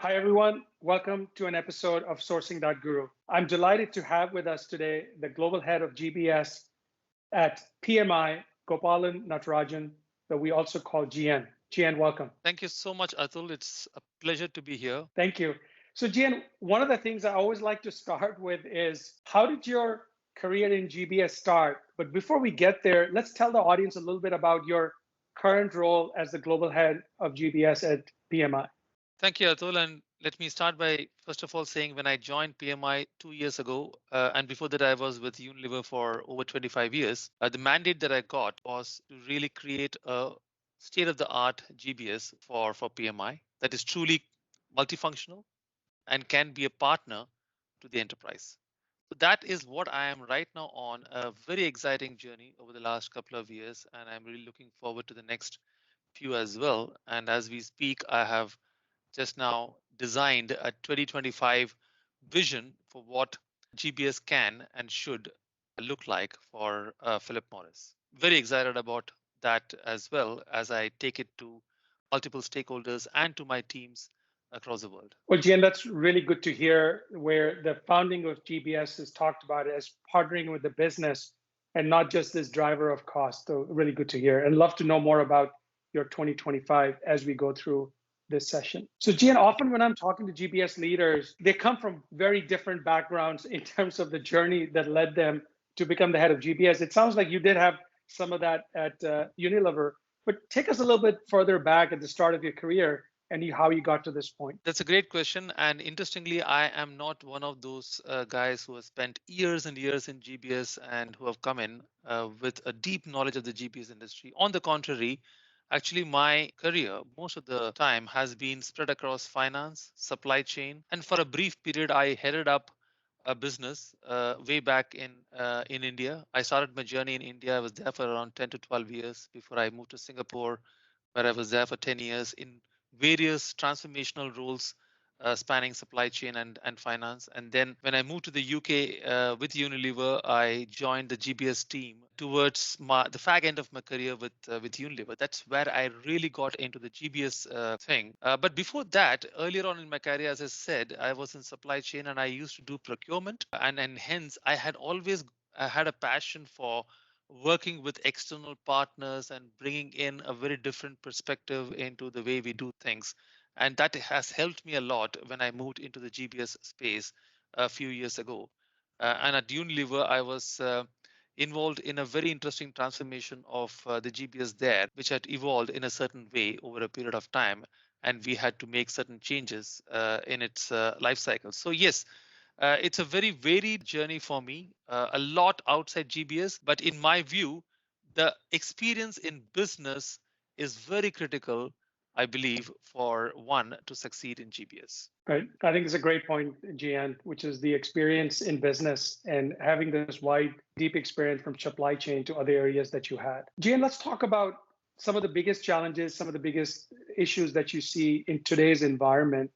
Hi, everyone. Welcome to an episode of Sourcing.Guru. I'm delighted to have with us today the Global Head of GBS at PMI, Gopalan Natarajan, that we also call GN. GN, welcome. Thank you so much, Atul. It's a pleasure to be here. Thank you. So, GN, one of the things I always like to start with is how did your career in GBS start? But before we get there, let's tell the audience a little bit about your current role as the Global Head of GBS at PMI. Thank you, Atul. And let me start by, first of all, saying when I joined PMI 2 years ago, and before that, I was with Unilever for over 25 years, the mandate that I got was to really create a state of the art GBS for PMI that is truly multifunctional and can be a partner to the enterprise. So that is what I am right now on a very exciting journey over the last couple of years. And I'm really looking forward to the next few as well. And as we speak, I have just now designed a 2025 vision for what GBS can and should look like for Philip Morris. Very excited about that as well as I take it to multiple stakeholders and to my teams across the world. Well, Gian, that's really good to hear where the founding of GBS is talked about as partnering with the business and not just this driver of cost. So really good to hear and love to know more about your 2025 as we go through this session. So Gian, often when I'm talking to GBS leaders, they come from very different backgrounds in terms of the journey that led them to become the head of GBS. It sounds like you did have some of that at Unilever, but take us a little bit further back at the start of your career and how you got to this point. That's a great question. And interestingly, I am not one of those guys who have spent years and years in GBS and who have come in with a deep knowledge of the GBS industry. On the contrary, actually, my career most of the time has been spread across finance, supply chain, and for a brief period, I headed up a business way back in India. I started my journey in India. I was there for around 10 to 12 years before I moved to Singapore, where I was there for 10 years in various transformational roles spanning supply chain and finance. And then when I moved to the UK with Unilever, I joined the GBS team towards the fag end of my career with Unilever. That's where I really got into the GBS thing. But before that, earlier on in my career, as I said, I was in supply chain and I used to do procurement. And hence, I had a passion for working with external partners and bringing in a very different perspective into the way we do things. And that has helped me a lot when I moved into the GBS space a few years ago. And at Unilever, I was involved in a very interesting transformation of the GBS there, which had evolved in a certain way over a period of time. And we had to make certain changes in its life cycle. So, yes, it's a very varied journey for me, a lot outside GBS, but in my view, the experience in business is very critical, I believe, for one to succeed in GBS. Right. I think it's a great point, Gian, which is the experience in business and having this wide, deep experience from supply chain to other areas that you had. Gian, let's talk about some of the biggest challenges, some of the biggest issues that you see in today's environment.